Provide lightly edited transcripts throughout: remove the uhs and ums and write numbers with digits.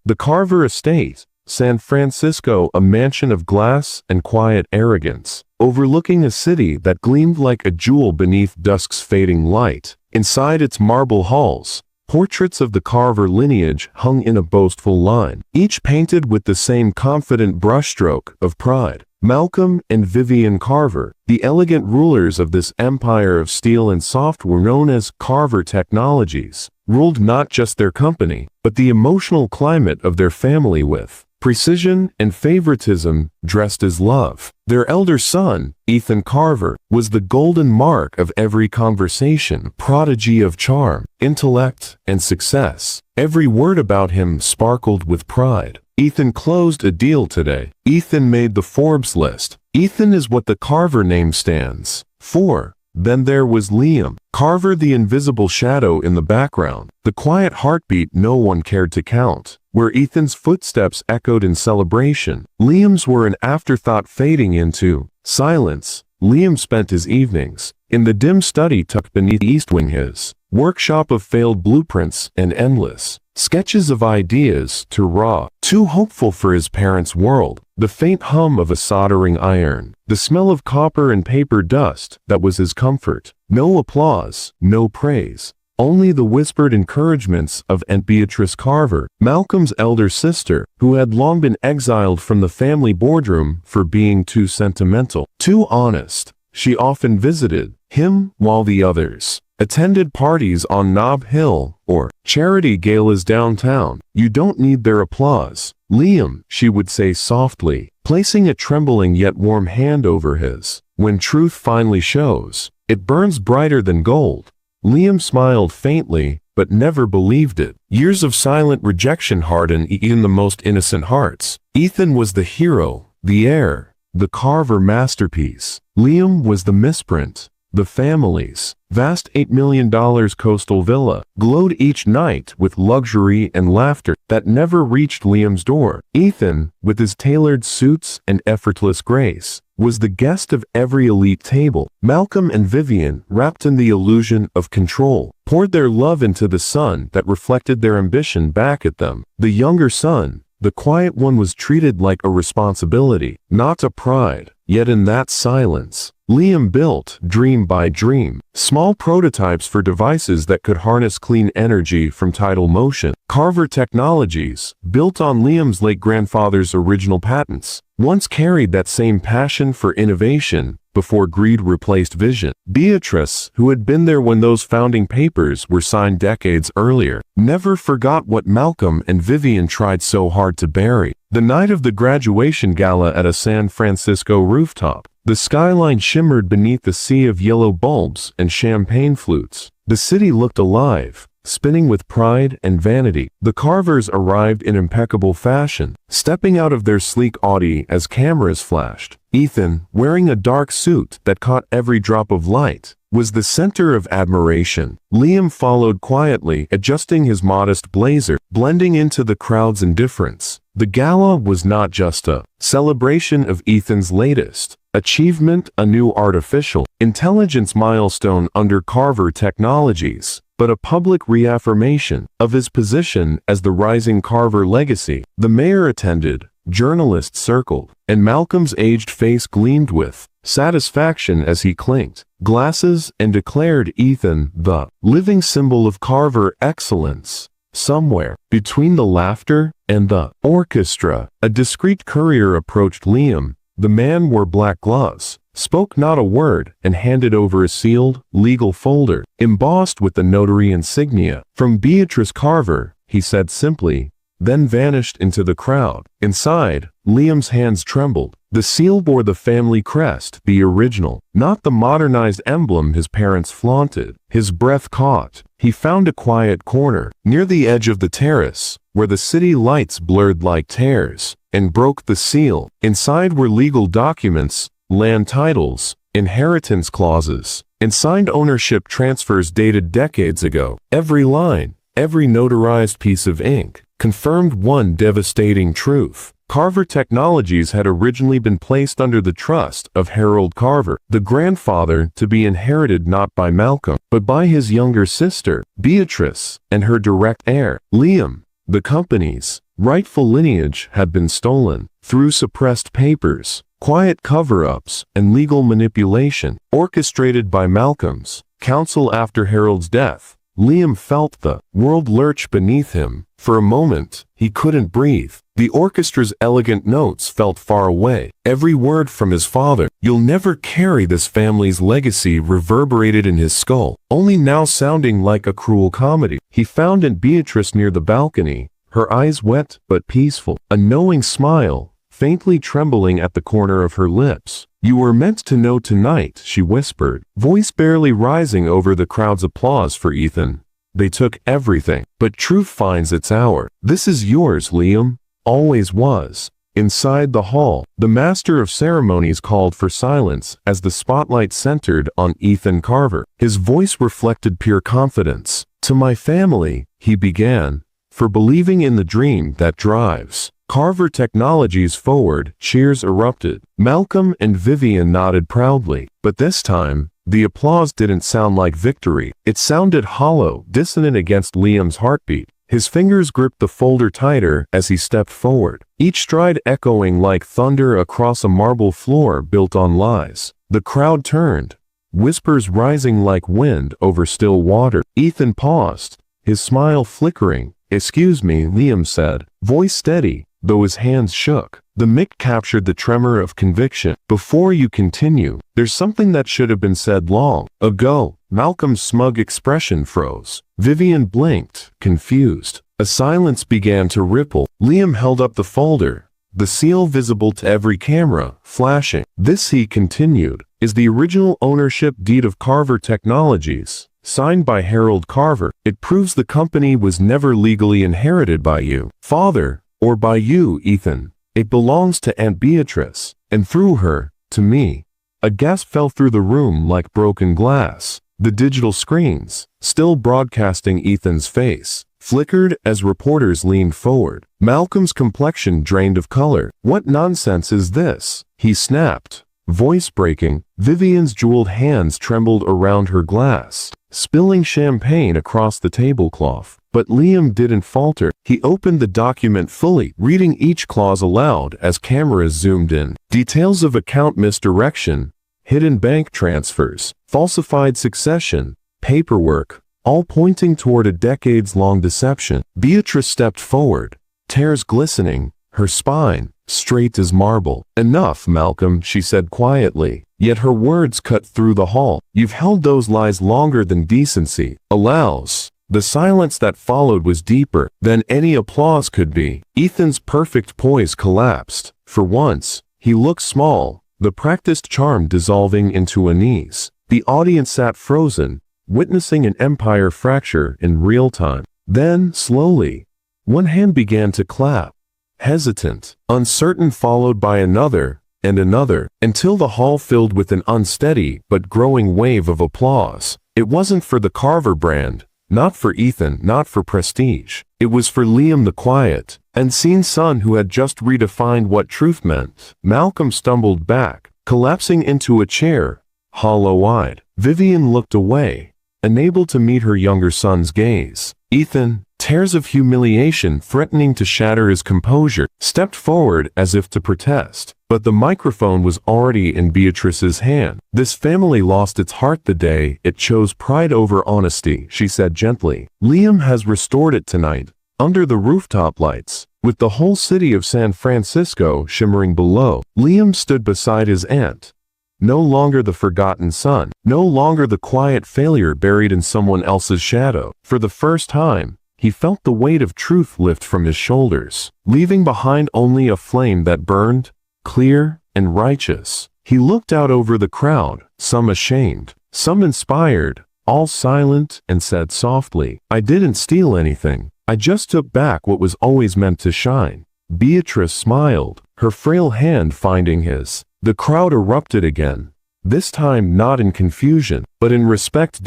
The Carver Estate, San Francisco, a mansion of glass and quiet arrogance, overlooking a city that gleamed like a jewel beneath dusk's fading light. Inside its marble halls, portraits of the Carver lineage hung in a boastful line, each painted with the same confident brushstroke of pride. Malcolm and Vivian Carver, the elegant rulers of this empire of steel and software known as Carver Technologies, ruled not just their company, but the emotional climate of their family with precision and favoritism dressed as love. Their elder son, Ethan Carver, was the golden mark of every conversation, prodigy of charm, intellect, and success. Every word about him sparkled with pride. Ethan closed a deal today. Ethan made the Forbes list. Ethan is what the Carver name stands for. Then there was Liam Carver, the invisible shadow in the background, the quiet heartbeat no one cared to count. Where Ethan's footsteps echoed in celebration, Liam's were an afterthought fading into silence. Liam spent his evenings in the dim study tucked beneath East Wing, his workshop of failed blueprints and endless sketches of ideas too hopeful for his parents' world. The faint hum of a soldering iron, the smell of copper and paper dust, that was his comfort. No applause, no praise. Only the whispered encouragements of Aunt Beatrice Carver, Malcolm's elder sister, who had long been exiled from the family boardroom for being too sentimental, too honest. She often visited him while the others attended parties on Nob Hill or charity galas downtown. You don't need their applause, Liam, she would say softly, placing a trembling yet warm hand over his. When truth finally shows, it burns brighter than gold. Liam smiled faintly, but never believed it. Years of silent rejection hardened even the most innocent hearts. Ethan was the hero, the heir, the Carver masterpiece. Liam was the misprint. The family's vast $8 million coastal villa glowed each night with luxury and laughter that never reached Liam's door. Ethan, with his tailored suits and effortless grace, was the guest of every elite table. Malcolm and Vivian, wrapped in the illusion of control, poured their love into the sun that reflected their ambition back at them. The younger son, the quiet one, was treated like a responsibility, not a pride. Yet in that silence, Liam built, dream by dream, small prototypes for devices that could harness clean energy from tidal motion. Carver Technologies, built on Liam's late grandfather's original patents, once carried that same passion for innovation before greed replaced vision. Beatrice, who had been there when those founding papers were signed decades earlier, never forgot what Malcolm and Vivian tried so hard to bury. The night of the graduation gala at a San Francisco rooftop, the skyline shimmered beneath a sea of yellow bulbs and champagne flutes. The city looked alive, spinning with pride and vanity. The Carvers arrived in impeccable fashion, stepping out of their sleek Audi as cameras flashed. Ethan, wearing a dark suit that caught every drop of light, was the center of admiration. Liam followed quietly, adjusting his modest blazer, blending into the crowd's indifference. The gala was not just a celebration of Ethan's latest achievement, a new artificial intelligence milestone under Carver Technologies, but a public reaffirmation of his position as the rising Carver legacy. The mayor attended, journalists circled, and Malcolm's aged face gleamed with satisfaction as he clinked glasses and declared Ethan the living symbol of Carver excellence. Somewhere between the laughter and the orchestra, a discreet courier approached Liam. The man wore black gloves, spoke not a word, and handed over a sealed, legal folder, embossed with the notary insignia. From Beatrice Carver, he said simply, then vanished into the crowd. Inside, Liam's hands trembled. The seal bore the family crest, the original, not the modernized emblem his parents flaunted. His breath caught. He found a quiet corner, near the edge of the terrace, where the city lights blurred like tears, and broke the seal. Inside were legal documents, land titles, inheritance clauses, and signed ownership transfers dated decades ago. Every line, every notarized piece of ink, confirmed one devastating truth. Carver Technologies had originally been placed under the trust of Harold Carver, the grandfather, to be inherited not by Malcolm, but by his younger sister, Beatrice, and her direct heir, Liam. The company's rightful lineage had been stolen through suppressed papers, quiet cover-ups, and legal manipulation, orchestrated by Malcolm's counsel after Harold's death. Liam felt the world lurch beneath him. For a moment, he couldn't breathe. The orchestra's elegant notes felt far away. Every word from his father, "You'll never carry this family's legacy," reverberated in his skull, only now sounding like a cruel comedy. He found Aunt Beatrice near the balcony, her eyes wet but peaceful, a knowing smile faintly trembling at the corner of her lips. "You were meant to know tonight," she whispered, voice barely rising over the crowd's applause for Ethan. "They took everything, but truth finds its hour. This is yours, Liam. Always was." Inside the hall, the master of ceremonies called for silence as the spotlight centered on Ethan Carver. His voice reflected pure confidence. "To my family," he began, "for believing in the dream that drives Carver Technologies forward." Cheers erupted. Malcolm and Vivian nodded proudly, but this time, the applause didn't sound like victory. It sounded hollow, dissonant against Liam's heartbeat. His fingers gripped the folder tighter as he stepped forward, each stride echoing like thunder across a marble floor built on lies. The crowd turned, whispers rising like wind over still water. Ethan paused, his smile flickering. "Excuse me," Liam said, voice steady, though his hands shook. The mic captured the tremor of conviction. "Before you continue, there's something that should have been said long ago." Malcolm's smug expression froze. Vivian blinked, confused. A silence began to ripple. Liam held up the folder, the seal visible to every camera, flashing. "This," he continued, "is the original ownership deed of Carver Technologies, signed by Harold Carver. It proves the company was never legally inherited by you, father, or by you, Ethan. It belongs to Aunt Beatrice, and through her, to me." A gasp fell through the room like broken glass. The digital screens, still broadcasting Ethan's face, flickered as reporters leaned forward. Malcolm's complexion drained of color. "What nonsense is this?" he snapped, voice breaking. Vivian's jeweled hands trembled around her glass, spilling champagne across the tablecloth. But Liam didn't falter. He opened the document fully, reading each clause aloud as cameras zoomed in. Details of account misdirection, hidden bank transfers, falsified succession, paperwork, all pointing toward a decades-long deception. Beatrice stepped forward, tears glistening, her spine straight as marble. "Enough, Malcolm," she said quietly, yet her words cut through the hall. "You've held those lies longer than decency allows." The silence that followed was deeper than any applause could be. Ethan's perfect poise collapsed. For once, he looked small, the practiced charm dissolving into unease. The audience sat frozen, witnessing an empire fracture in real time. Then, slowly, one hand began to clap. Hesitant, uncertain, followed by another, and another, until the hall filled with an unsteady but growing wave of applause. It wasn't for the Carver brand, not for Ethan, not for prestige. It was for Liam, the quiet, unseen son who had just redefined what truth meant. Malcolm stumbled back, collapsing into a chair, hollow-eyed. Vivian looked away, unable to meet her younger son's gaze. Ethan, tears of humiliation threatening to shatter his composure, stepped forward as if to protest. But the microphone was already in Beatrice's hand. "This family lost its heart the day it chose pride over honesty," she said gently. "Liam has restored it tonight, under the rooftop lights, with the whole city of San Francisco shimmering below." Liam stood beside his aunt. No longer the forgotten son, no longer the quiet failure buried in someone else's shadow. For the first time, he felt the weight of truth lift from his shoulders, leaving behind only a flame that burned, clear and righteous. He looked out over the crowd, some ashamed, some inspired, all silent, and said softly, "I didn't steal anything. I just took back what was always meant to shine." Beatrice smiled, her frail hand finding his. The crowd erupted again, this time not in confusion, but in respect.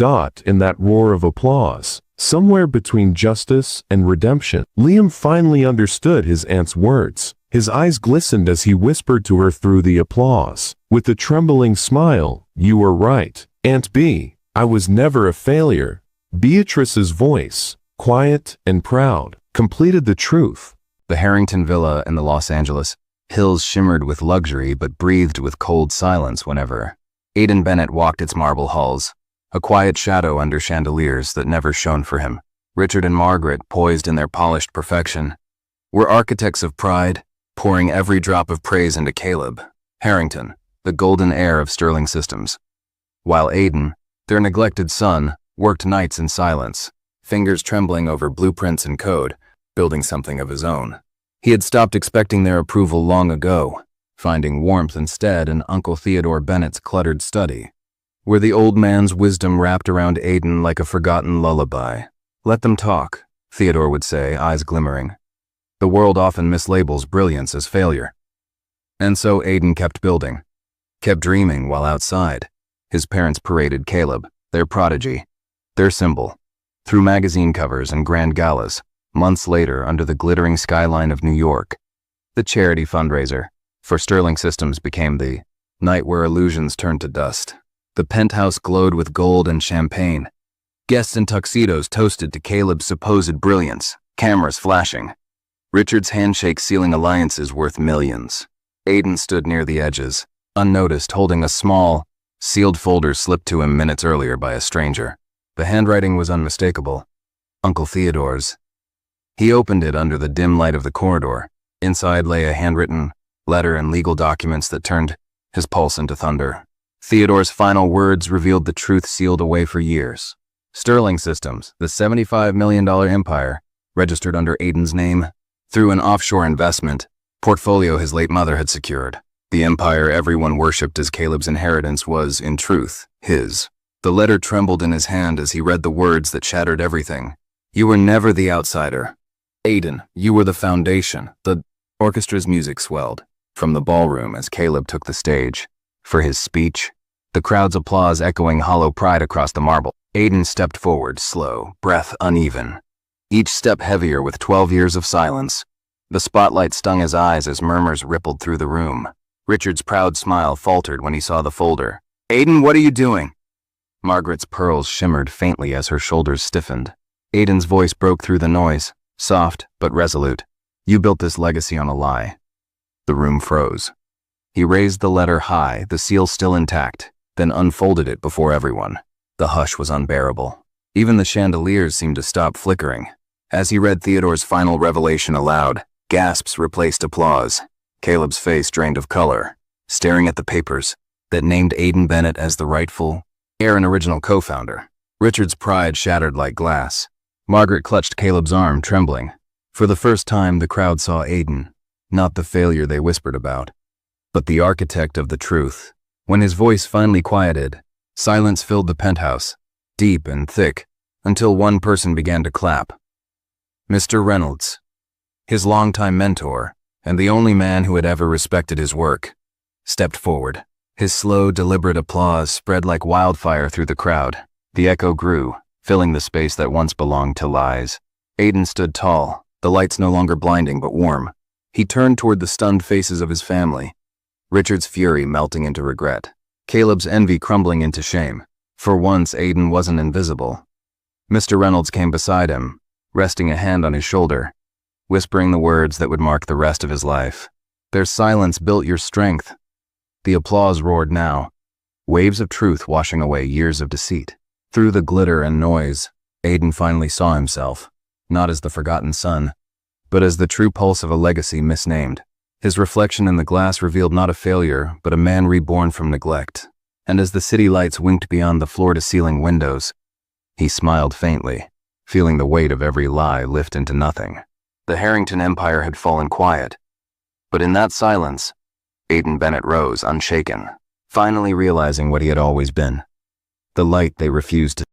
In that roar of applause, somewhere between justice and redemption, Liam finally understood his aunt's words. His eyes glistened as he whispered to her through the applause, with a trembling smile, "You were right, Aunt B. I was never a failure." Beatrice's voice, quiet and proud, completed the truth. The Harrington Villa in the Los Angeles hills shimmered with luxury but breathed with cold silence whenever Aidan Bennett walked its marble halls, a quiet shadow under chandeliers that never shone for him. Richard and Margaret, poised in their polished perfection, were architects of pride, pouring every drop of praise into Caleb Harrington, the golden heir of Sterling Systems. While Aidan, their neglected son, worked nights in silence, fingers trembling over blueprints and code, building something of his own. He had stopped expecting their approval long ago, finding warmth instead in Uncle Theodore Bennett's cluttered study, where the old man's wisdom wrapped around Aidan like a forgotten lullaby. "Let them talk," Theodore would say, eyes glimmering. The world often mislabels brilliance as failure. And so Aidan kept building, kept dreaming while outside. His parents paraded Caleb, their prodigy, their symbol, through magazine covers and grand galas. Months later, under the glittering skyline of New York, the charity fundraiser for Sterling Systems became the night where illusions turned to dust. The penthouse glowed with gold and champagne. Guests in tuxedos toasted to Caleb's supposed brilliance, cameras flashing. Richard's handshake sealing alliances worth millions. Aidan stood near the edges, unnoticed, holding a small, sealed folder slipped to him minutes earlier by a stranger. The handwriting was unmistakable. Uncle Theodore's. He opened it under the dim light of the corridor. Inside lay a handwritten letter and legal documents that turned his pulse into thunder. Theodore's final words revealed the truth sealed away for years. Sterling Systems, the $75 million empire, registered under Aidan's name, through an offshore investment portfolio his late mother had secured. The empire everyone worshipped as Caleb's inheritance was, in truth, his. The letter trembled in his hand as he read the words that shattered everything. "You were never the outsider. Aidan, you were the foundation." The orchestra's music swelled from the ballroom as Caleb took the stage for his speech, the crowd's applause echoing hollow pride across the marble. Aidan stepped forward, slow, breath uneven, each step heavier with 12 years of silence. The spotlight stung his eyes as murmurs rippled through the room. Richard's proud smile faltered when he saw the folder. "Aidan, what are you doing?" Margaret's pearls shimmered faintly as her shoulders stiffened. Aidan's voice broke through the noise, soft but resolute. "You built this legacy on a lie." The room froze. He raised the letter high, the seal still intact, then unfolded it before everyone. The hush was unbearable. Even the chandeliers seemed to stop flickering. As he read Theodore's final revelation aloud, gasps replaced applause. Caleb's face drained of color, staring at the papers that named Aidan Bennett as the rightful heir and original co-founder. Richard's pride shattered like glass. Margaret clutched Caleb's arm, trembling. For the first time, the crowd saw Aidan, not the failure they whispered about, but the architect of the truth. When his voice finally quieted, silence filled the penthouse, deep and thick, until one person began to clap. Mr. Reynolds, his longtime mentor, and the only man who had ever respected his work, stepped forward. His slow, deliberate applause spread like wildfire through the crowd. The echo grew, filling the space that once belonged to lies. Aidan stood tall, the lights no longer blinding but warm. He turned toward the stunned faces of his family, Richard's fury melting into regret, Caleb's envy crumbling into shame. For once, Aidan wasn't invisible. Mr. Reynolds came beside him, resting a hand on his shoulder, whispering the words that would mark the rest of his life. "Their silence built your strength." The applause roared now, waves of truth washing away years of deceit. Through the glitter and noise, Aidan finally saw himself, not as the forgotten son, but as the true pulse of a legacy misnamed. His reflection in the glass revealed not a failure, but a man reborn from neglect. And as the city lights winked beyond the floor-to-ceiling windows, he smiled faintly, feeling the weight of every lie lift into nothing. The Harrington Empire had fallen quiet, but in that silence, Aidan Bennett rose unshaken, finally realizing what he had always been, the light they refused to